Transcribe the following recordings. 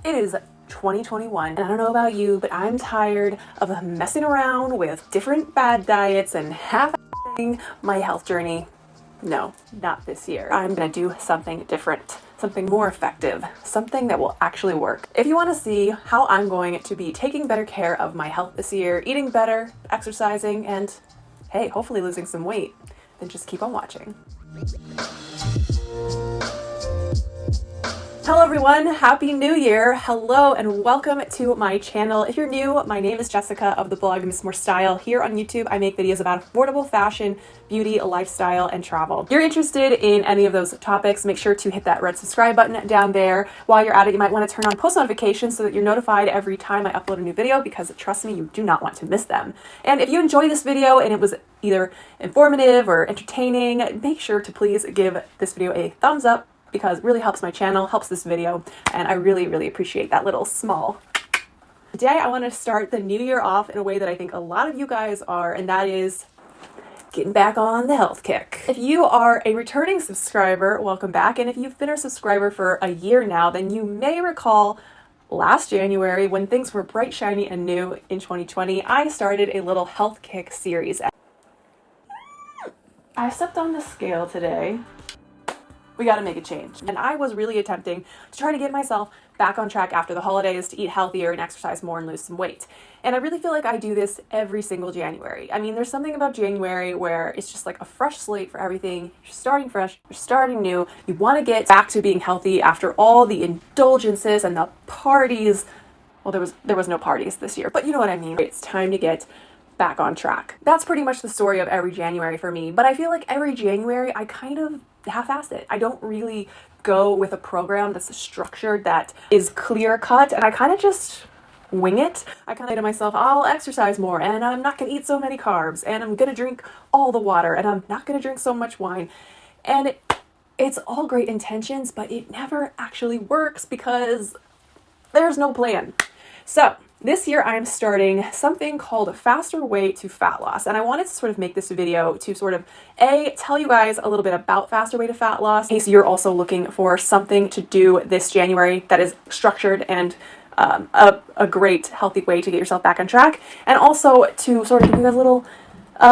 It is 2021, and I don't know about you, but I'm tired of messing around with different bad diets and half-assing my health journey. No, not this year. I'm gonna do something different, something more effective, something that will actually work. If you wanna see how I'm going to be taking better care of my health this year, eating better, exercising, and hey, hopefully losing some weight, then just keep on watching. Hello everyone, Happy New Year. Hello and welcome to my channel. If you're new, my name is Jessica of the blog Miss More Style. Here on YouTube, I make videos about affordable fashion, beauty, lifestyle, and travel. If you're interested in any of those topics, make sure to hit that red subscribe button down there. While you're at it, you might want to turn on post notifications so that you're notified every time I upload a new video, because trust me, you do not want to miss them. And if you enjoy this video and it was either informative or entertaining, make sure to please give this video a thumbs up, because it really helps my channel, helps this video, and I really appreciate that little small. Today I want to start the new year off in a way that I think a lot of you guys are, and that is getting back on the health kick. If you are a returning subscriber, welcome back, and if you've been a subscriber for a year now, then you may recall last January when things were bright, shiny, and new in 2020, I started a little health kick series. I stepped on the scale today. We got to make a change. And I was really attempting to try to get myself back on track after the holidays, to eat healthier and exercise more and lose some weight. And I really feel like I do this every single January. I mean, there's something about January where it's just like a fresh slate for everything. You're starting fresh, you're starting new. You want to get back to being healthy after all the indulgences and the parties. Well, there was no parties this year, but you know what I mean. It's time to get back on track. That's pretty much the story of every January for me. But I feel like every January I kind of half-ass it. I don't really go with a program that's structured, that is clear cut, and I kind of just wing it. I kind of say to myself, I'll exercise more, and I'm not going to eat so many carbs, and I'm going to drink all the water, and I'm not going to drink so much wine. And it's all great intentions, but it never actually works because there's no plan. So this year I'm starting something called Faster Way to Fat Loss. And I wanted to sort of make this video to sort of tell you guys a little bit about Faster Way to Fat Loss, in case you're also looking for something to do this January that is structured and a great healthy way to get yourself back on track. And also to sort of give you guys a little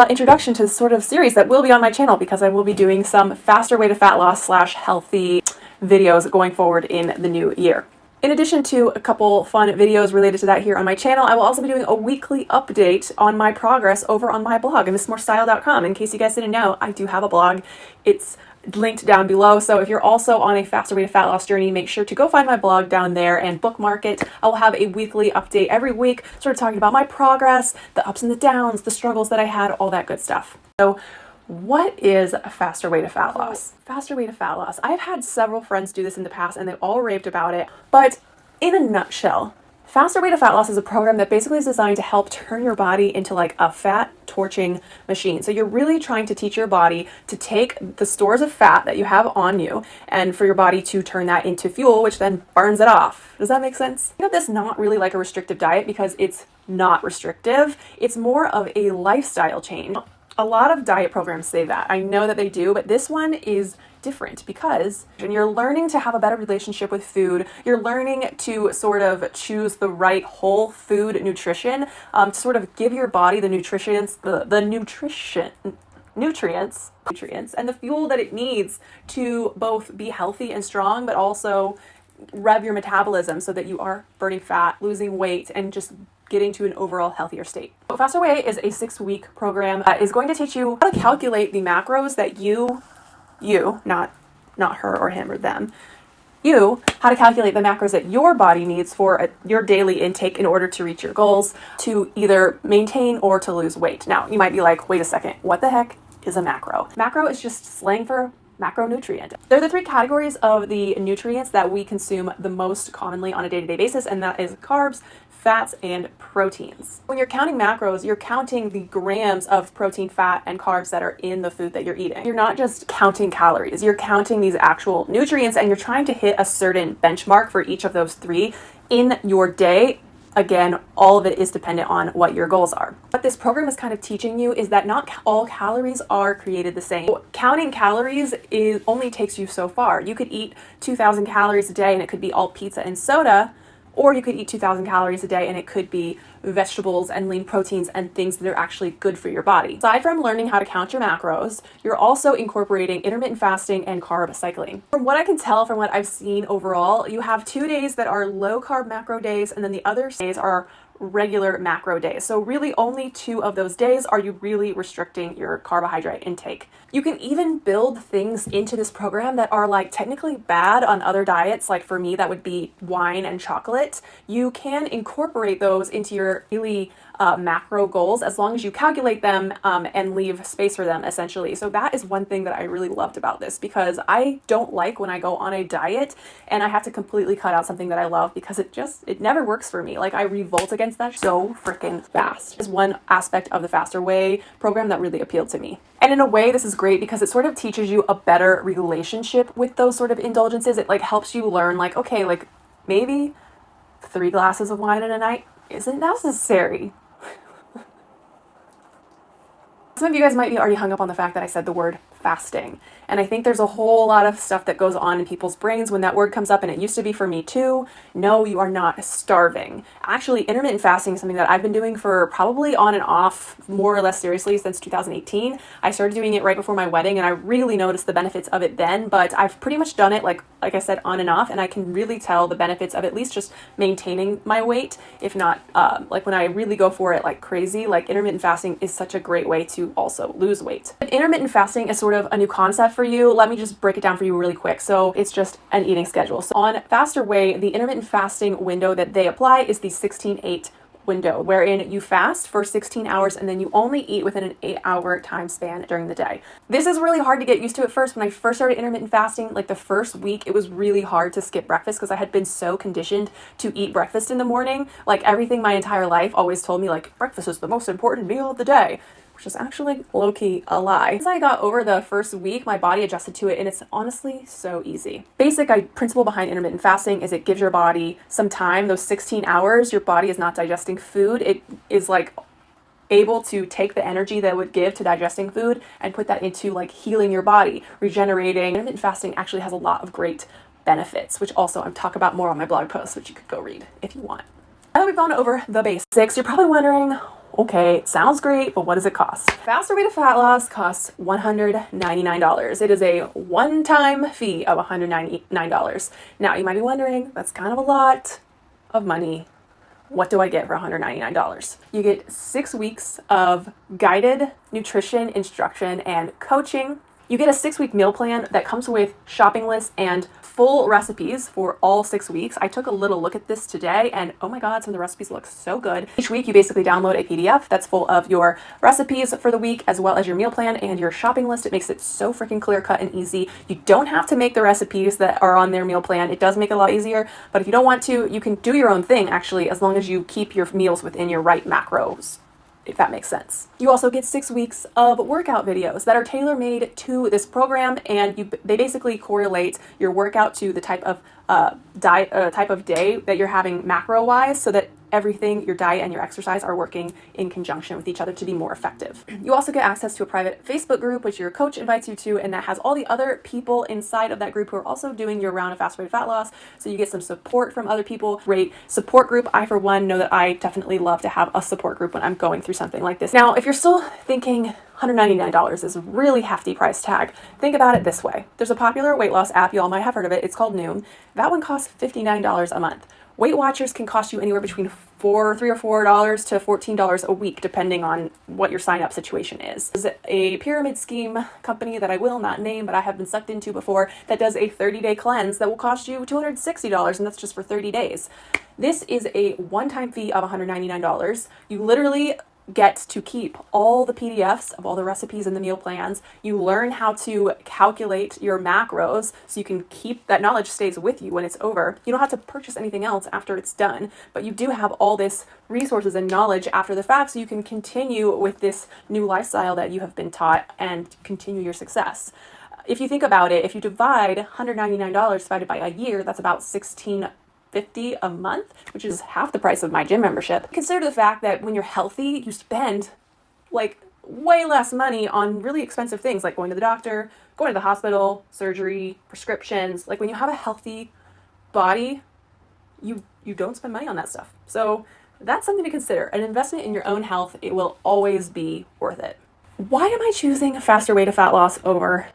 introduction to this sort of series that will be on my channel, because I will be doing some Faster Way to Fat Loss / healthy videos going forward in the new year. In addition to a couple fun videos related to that here on my channel, I will also be doing a weekly update on my progress over on my blog, MissMoreStyle.com. In case you guys didn't know, I do have a blog. It's linked down below. So if you're also on a Faster Way to Fat Loss journey, make sure to go find my blog down there and bookmark it. I will have a weekly update every week, sort of talking about my progress, the ups and the downs, the struggles that I had, all that good stuff. So what is a faster way to fat loss? Faster way to fat loss. I've had several friends do this in the past and they've all raved about it. But in a nutshell, Faster Way to Fat Loss is a program that basically is designed to help turn your body into like a fat torching machine. So you're really trying to teach your body to take the stores of fat that you have on you and for your body to turn that into fuel, which then burns it off. Does that make sense? Think of this not really like a restrictive diet, because it's not restrictive. It's more of a lifestyle change. A lot of diet programs say that. I know that they do, but this one is different because you're learning to have a better relationship with food. You're learning to sort of choose the right whole food nutrition, to sort of give your body the nutrients and the fuel that it needs to both be healthy and strong, but also rev your metabolism so that you are burning fat, losing weight, and just getting to an overall healthier state. Faster Way is a 6-week program that is going to teach you how to calculate the macros that you, not her or him or them, how to calculate the macros that your body needs for your daily intake in order to reach your goals, to either maintain or to lose weight. Now, you might be like, wait a second, what the heck is a macro? Macro is just slang for macronutrient. They're the 3 categories of the nutrients that we consume the most commonly on a day-to-day basis, and that is carbs, fats, and proteins. When you're counting macros, you're counting the grams of protein, fat, and carbs that are in the food that you're eating. You're not just counting calories, you're counting these actual nutrients, and you're trying to hit a certain benchmark for each of those 3 in your day. Again, all of it is dependent on what your goals are. What this program is kind of teaching you is that not all calories are created the same. Counting calories only takes you so far. You could eat 2,000 calories a day and it could be all pizza and soda, or you could eat 2,000 calories a day and it could be vegetables and lean proteins and things that are actually good for your body. Aside from learning how to count your macros, you're also incorporating intermittent fasting and carb cycling. From what I can tell, from what I've seen overall, you have 2 days that are low carb macro days, and then the other days are regular macro days. So really only 2 of those days are you really restricting your carbohydrate intake. You can even build things into this program that are like technically bad on other diets. Like for me, that would be wine and chocolate. You can incorporate those into your daily macro goals as long as you calculate them and leave space for them, essentially. So that is one thing that I really loved about this, because I don't like when I go on a diet and I have to completely cut out something that I love, because it never works for me. Like I revolt against that so freaking fast. Is one aspect of the Faster Way program that really appealed to me. And in a way, this is great because it sort of teaches you a better relationship with those sort of indulgences. It like helps you learn like, okay, like maybe 3 glasses of wine in a night isn't necessary. Some of you guys might be already hung up on the fact that I said the word fasting. And I think there's a whole lot of stuff that goes on in people's brains when that word comes up, and it used to be for me too. No, you are not starving. Actually, intermittent fasting is something that I've been doing for probably on and off more or less seriously since 2018. I started doing it right before my wedding, and I really noticed the benefits of it then, but I've pretty much done it like I said, on and off, and I can really tell the benefits of at least just maintaining my weight, if not like when I really go for it like crazy. Like intermittent fasting is such a great way to also lose weight. But intermittent fasting is sort of a new concept for you. Let me just break it down for you really quick. So it's just an eating schedule. So on Faster Way, the intermittent fasting window that they apply is the 16-8 window, wherein you fast for 16 hours and then you only eat within an 8-hour time span during the day. This is really hard to get used to at first. When I first started intermittent fasting, like the first week, it was really hard to skip breakfast because I had been so conditioned to eat breakfast in the morning. Like everything my entire life always told me like breakfast is the most important meal of the day, which is actually low-key a lie. Once I got over the first week, my body adjusted to it, and it's honestly so easy. Basic principle behind intermittent fasting is it gives your body some time. Those 16 hours, your body is not digesting food. It is like able to take the energy that it would give to digesting food and put that into like healing your body, regenerating. Intermittent fasting actually has a lot of great benefits, which also I'm talking about more on my blog post, which you could go read if you want. Now that we've gone over the basics, you're probably wondering, okay, sounds great, but what does it cost? Faster Way to Fat Loss costs $199. It is a one-time fee of $199. Now, you might be wondering, that's kind of a lot of money. What do I get for $199? You get 6 weeks of guided nutrition instruction and coaching. You get a 6-week meal plan that comes with shopping lists and full recipes for all 6 weeks. I took a little look at this today and oh my God, some of the recipes look so good. Each week you basically download a PDF that's full of your recipes for the week as well as your meal plan and your shopping list. It makes it so freaking clear cut and easy. You don't have to make the recipes that are on their meal plan. It does make it a lot easier, but if you don't want to, you can do your own thing actually, as long as you keep your meals within your right macros, if that makes sense. You also get 6 weeks of workout videos that are tailor-made to this program, and they basically correlate your workout to the type of type of day that you're having macro-wise, so that everything, your diet and your exercise, are working in conjunction with each other to be more effective. You also get access to a private Facebook group, which your coach invites you to, and that has all the other people inside of that group who are also doing your round of Faster Way to Fat Loss. So you get some support from other people. Great support group. I, for one, know that I definitely love to have a support group when I'm going through something like this. Now, if you're still thinking $199 is a really hefty price tag, think about it this way. There's a popular weight loss app, you all might have heard of it. It's called Noom. That one costs $59 a month. Weight Watchers can cost you anywhere between $3 or $4 to $14 a week, depending on what your sign-up situation is. There's a pyramid scheme company that I will not name, but I have been sucked into before, that does a 30-day cleanse that will cost you $260, and that's just for 30 days. This is a one-time fee of $199. You literally get to keep all the PDFs of all the recipes and the meal plans. You learn how to calculate your macros so you can keep that knowledge, stays with you when it's over. You don't have to purchase anything else after it's done, but you do have all this resources and knowledge after the fact, so you can continue with this new lifestyle that you have been taught and continue your success. If you think about it, if you divide $199 divided by a year, that's about $16.50 a month, which is half the price of my gym membership. Consider the fact that when you're healthy, you spend like way less money on really expensive things like going to the doctor, going to the hospital, surgery, prescriptions. Like when you have a healthy body, you don't spend money on that stuff. So that's something to consider. An investment in your own health, it will always be worth it. Why am I choosing a faster way to fat loss over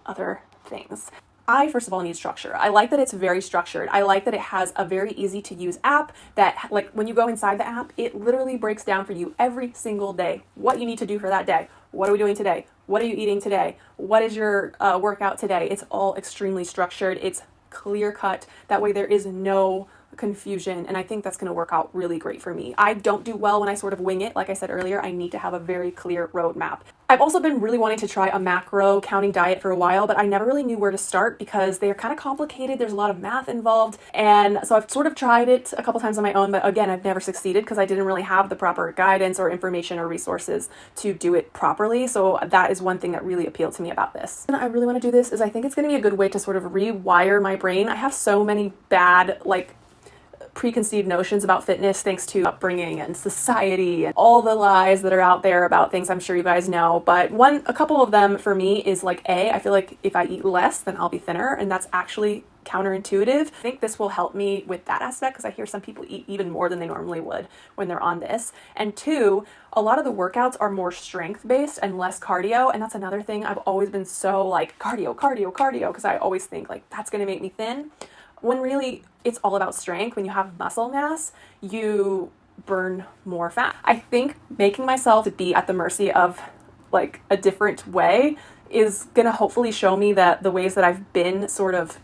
other things? I, first of all, need structure. I like that it's very structured. I like that it has a very easy to use app that, like, when you go inside the app, it literally breaks down for you every single day what you need to do for that day. What are we doing today? What are you eating today? What is your workout today? It's all extremely structured. It's clear cut. That way there is no confusion, and I think that's going to work out really great for me. I don't do well when I sort of wing it. Like I said earlier, I need to have a very clear roadmap. I've also been really wanting to try a macro counting diet for a while, but I never really knew where to start because they're kind of complicated. There's a lot of math involved, and so I've sort of tried it a couple times on my own, but again, I've never succeeded because I didn't really have the proper guidance or information or resources to do it properly. So that is one thing that really appealed to me about this. And I really want to do this is I think it's going to be a good way to sort of rewire my brain. I have so many bad, like, preconceived notions about fitness thanks to upbringing and society and all the lies that are out there about things I'm sure you guys know. But a couple of them for me is like, I feel like if I eat less, then I'll be thinner. And that's actually counterintuitive. I think this will help me with that aspect because I hear some people eat even more than they normally would when they're on this. And two, a lot of the workouts are more strength based and less cardio. And that's another thing. I've always been so like cardio, because I always think like that's going to make me thin. When really it's all about strength. When you have muscle mass, you burn more fat. I think making myself be at the mercy of like a different way is gonna hopefully show me that the ways that I've been sort of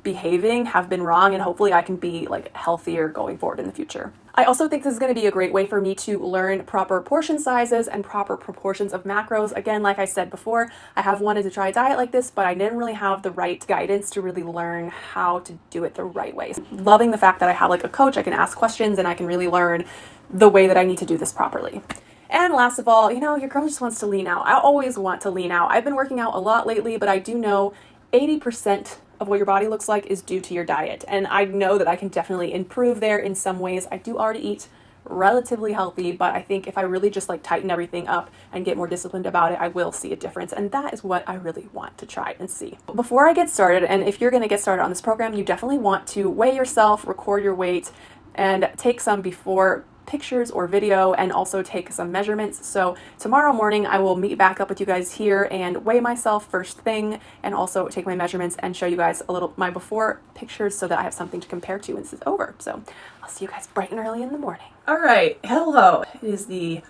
behaving have been wrong, and hopefully I can be like healthier going forward in the future. I also think this is going to be a great way for me to learn proper portion sizes and proper proportions of macros. Again, like I said before, I have wanted to try a diet like this, but I didn't really have the right guidance to really learn how to do it the right way. Loving the fact that I have like a coach, I can ask questions and I can really learn the way that I need to do this properly. And last of all, your girl just wants to lean out. I always want to lean out. I've been working out a lot lately, but I do know 80% of what your body looks like is due to your diet. And I know that I can definitely improve there in some ways. I do already eat relatively healthy, but I think if I really just like tighten everything up and get more disciplined about it, I will see a difference. And that is what I really want to try and see. Before I get started, and if you're going to get started on this program, you definitely want to weigh yourself, record your weight, and take some before pictures or video, and also take some measurements. So tomorrow morning I will meet back up with you guys here and weigh myself first thing, and also take my measurements and show you guys a little my before pictures so that I have something to compare to when this is over. So I'll see you guys bright and early in the morning. All right, hello. It is the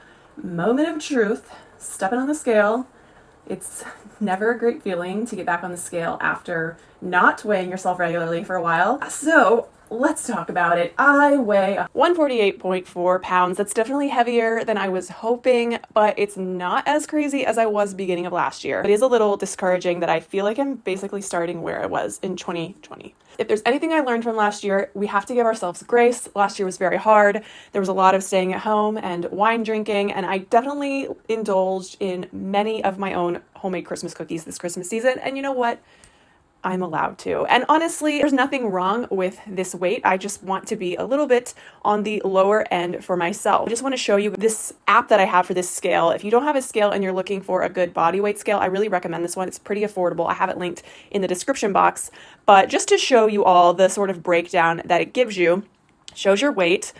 moment of truth. Stepping on the scale. It's never a great feeling to get back on the scale after not weighing yourself regularly for a while. So let's talk about it. I weigh 148.4 pounds. That's definitely heavier than I was hoping, but it's not as crazy as I was beginning of last year. It is a little discouraging that I feel like I'm basically starting where I was in 2020. If there's anything I learned from last year, we have to give ourselves grace. Last year was very hard. There was a lot of staying at home and wine drinking, and I definitely indulged in many of my own homemade Christmas cookies this Christmas season. And you know what? I'm allowed to. And honestly, there's nothing wrong with this weight. I just want to be a little bit on the lower end for myself. I just want to show you this app that I have for this scale. If you don't have a scale and you're looking for a good body weight scale, I really recommend this one. It's pretty affordable. I have it linked in the description box. But just to show you all the sort of breakdown that it gives you, shows your weight,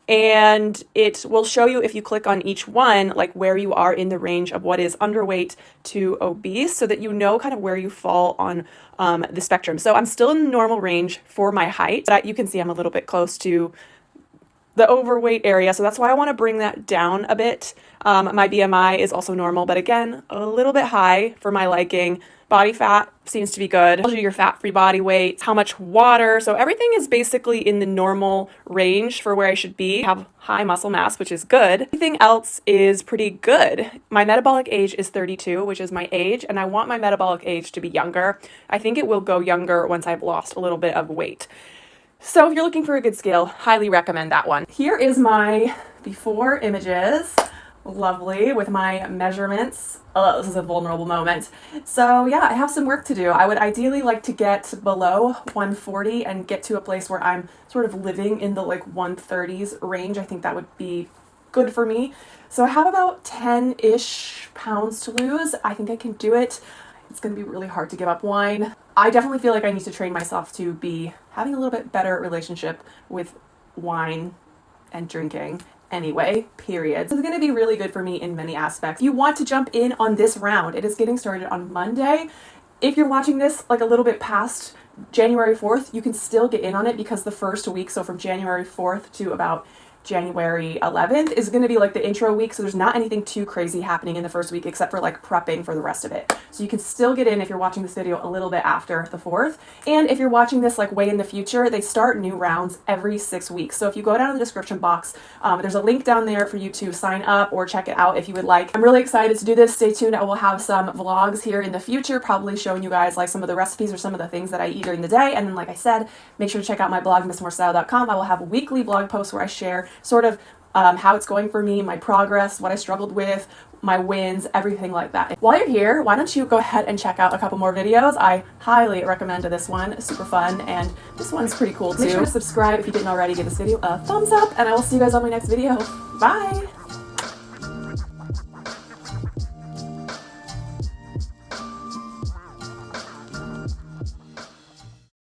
and it will show you, if you click on each one, like where you are in the range of what is underweight to obese, so that you know kind of where you fall on the spectrum. So I'm still in the normal range for my height, but you can see I'm a little bit close to the overweight area. So that's why I want to bring that down a bit. My BMI is also normal, but again, a little bit high for my liking. Body fat seems to be good. Tells you your fat-free body weight, how much water. So everything is basically in the normal range for where I should be. I have high muscle mass, which is good. Everything else is pretty good. My metabolic age is 32, which is my age, and I want my metabolic age to be younger. I think it will go younger once I've lost a little bit of weight. So if you're looking for a good scale, highly recommend that one. Here is my before images. Lovely, with my measurements. Oh, this is a vulnerable moment. So yeah, I have some work to do. I would ideally like to get below 140 and get to a place where I'm sort of living in the like 130s range. I think that would be good for me. So I have about 10-ish pounds to lose. I think I can do it. It's going to be really hard to give up wine. I definitely feel like I need to train myself to be having a little bit better relationship with wine and drinking anyway, period. So it's going to be really good for me in many aspects. If you want to jump in on this round, it is getting started on Monday. If you're watching this like a little bit past January 4th, you can still get in on it because the first week, so from January 4th to about January 11th is going to be like the intro week, so there's not anything too crazy happening in the first week except for like prepping for the rest of it. So you can still get in if you're watching this video a little bit after the 4th. And if you're watching this like way in the future, they start new rounds every 6 weeks. So if you go down in the description box, there's a link down there for you to sign up or check it out if you would like. I'm really excited to do this. Stay tuned. I will have some vlogs here in the future, probably showing you guys like some of the recipes or some of the things that I eat during the day. And then like I said, make sure to check out my blog, MissMoreStyle.com. I will have weekly blog posts where I share sort of how it's going for me, my progress, what I struggled with, my wins, everything like that. While you're here, why don't you go ahead and check out a couple more videos. I highly recommend this one, super fun, and this one's pretty cool too. Make sure to subscribe if you didn't already, give this video a thumbs up, and I will see you guys on my next video. Bye!